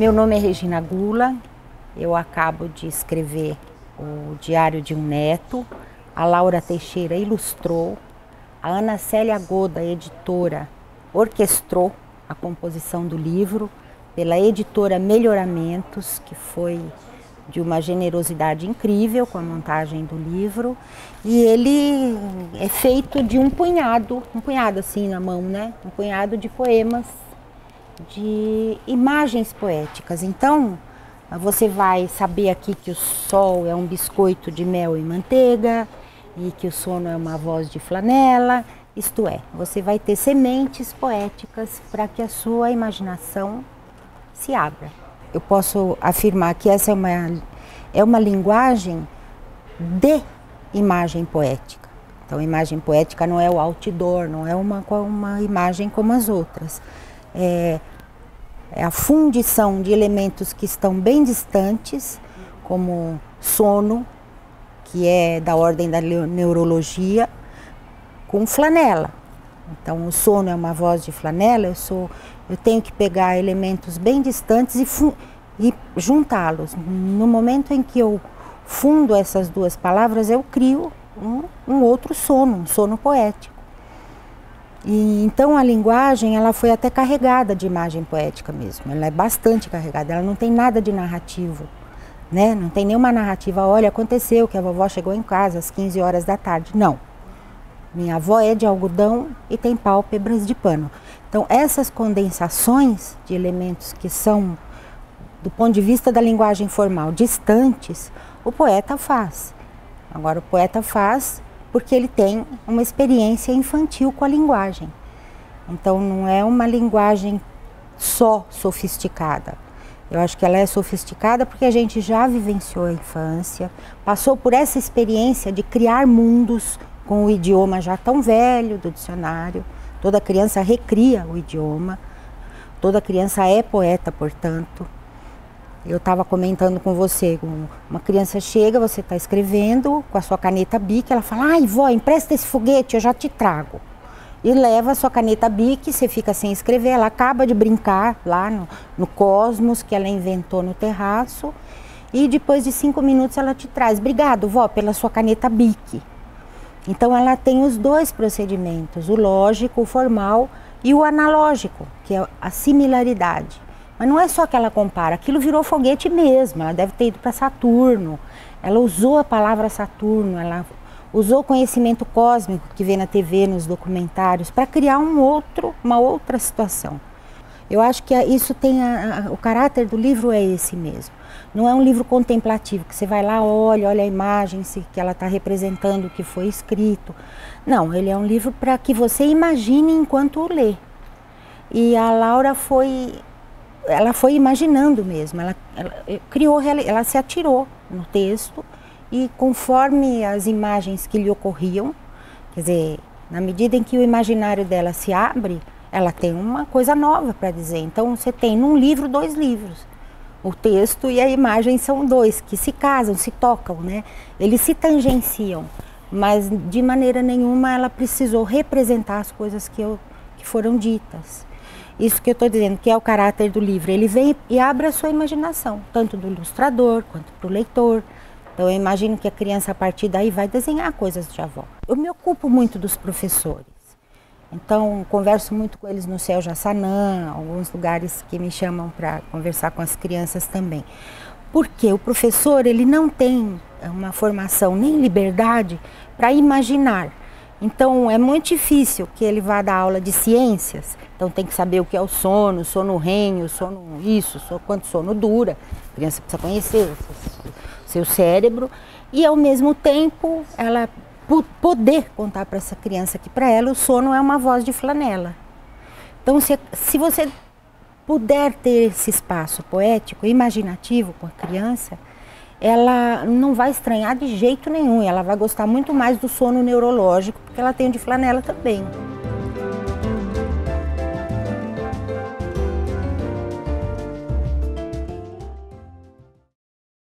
Meu nome é Regina Gula, eu acabo de escrever o Diário de um Neto, a Laura Teixeira ilustrou, a Ana Célia Goda, editora, orquestrou a composição do livro, pela editora Melhoramentos, que foi de uma generosidade incrível com a montagem do livro, e ele é feito de um punhado assim na mão, né? Um punhado de poemas, de imagens poéticas. Então, você vai saber aqui que o sol é um biscoito de mel e manteiga e que o sono é uma voz de flanela, isto é, você vai ter sementes poéticas para que a sua imaginação se abra. Eu posso afirmar que essa é uma linguagem de imagem poética. Então, imagem poética não é o outdoor, não é uma imagem como as outras. É a fundição de elementos que estão bem distantes, como sono, que é da ordem da neurologia, com flanela. Então, o sono é uma voz de flanela, eu tenho que pegar elementos bem distantes e juntá-los. No momento em que eu fundo essas duas palavras, eu crio um outro sono, um sono poético. E então a linguagem, ela foi até carregada de imagem poética mesmo, ela é bastante carregada, ela não tem nada de narrativo, né? Não tem nenhuma narrativa, olha, aconteceu que a vovó chegou em casa às 15 horas da tarde, não. Minha avó é de algodão e tem pálpebras de pano. Então essas condensações de elementos que são, do ponto de vista da linguagem formal, distantes, o poeta faz. Agora o poeta faz porque ele tem uma experiência infantil com a linguagem. Então não é uma linguagem só sofisticada. Eu acho que ela é sofisticada porque a gente já vivenciou a infância, passou por essa experiência de criar mundos com o idioma já tão velho do dicionário. Toda criança recria o idioma, toda criança é poeta, portanto. Eu estava comentando com você, uma criança chega, você está escrevendo com a sua caneta Bic, ela fala, ai vó, empresta esse foguete, eu já te trago. E leva a sua caneta Bic, você fica sem escrever, ela acaba de brincar lá no cosmos que ela inventou no terraço, e depois de 5 minutos ela te traz, obrigado vó, pela sua caneta Bic. Então ela tem os dois procedimentos, o lógico, o formal e o analógico, que é a similaridade. Mas não é só que ela compara, aquilo virou foguete mesmo, ela deve ter ido para Saturno, ela usou a palavra Saturno, ela usou o conhecimento cósmico que vê na TV, nos documentários, para criar uma outra situação. Eu acho que isso tem, o caráter do livro é esse mesmo. Não é um livro contemplativo, que você vai lá, olha a imagem que ela está representando, o que foi escrito. Não, ele é um livro para que você imagine enquanto o lê. E a Laura ela foi imaginando mesmo, ela criou, ela se atirou no texto e conforme as imagens que lhe ocorriam, quer dizer, na medida em que o imaginário dela se abre, ela tem uma coisa nova para dizer. Então você tem num livro 2 livros, o texto e a imagem são 2, que se casam, se tocam, né? Eles se tangenciam, mas de maneira nenhuma ela precisou representar as coisas que foram ditas. Isso que eu estou dizendo, que é o caráter do livro. Ele vem e abre a sua imaginação, tanto do ilustrador quanto para o leitor. Então eu imagino que a criança a partir daí vai desenhar coisas de avó. Eu me ocupo muito dos professores. Então converso muito com eles no Céu Jaçanã, alguns lugares que me chamam para conversar com as crianças também. Porque o professor, ele não tem uma formação nem liberdade para imaginar. Então é muito difícil que ele vá dar aula de ciências, então tem que saber o que é o sono REM, o sono isso, quanto sono dura, a criança precisa conhecer o seu cérebro e ao mesmo tempo ela poder contar para essa criança que para ela o sono é uma voz de flanela. Então se você puder ter esse espaço poético, imaginativo com a criança, ela não vai estranhar de jeito nenhum, ela vai gostar muito mais do sono neurológico, porque ela tem o de flanela também.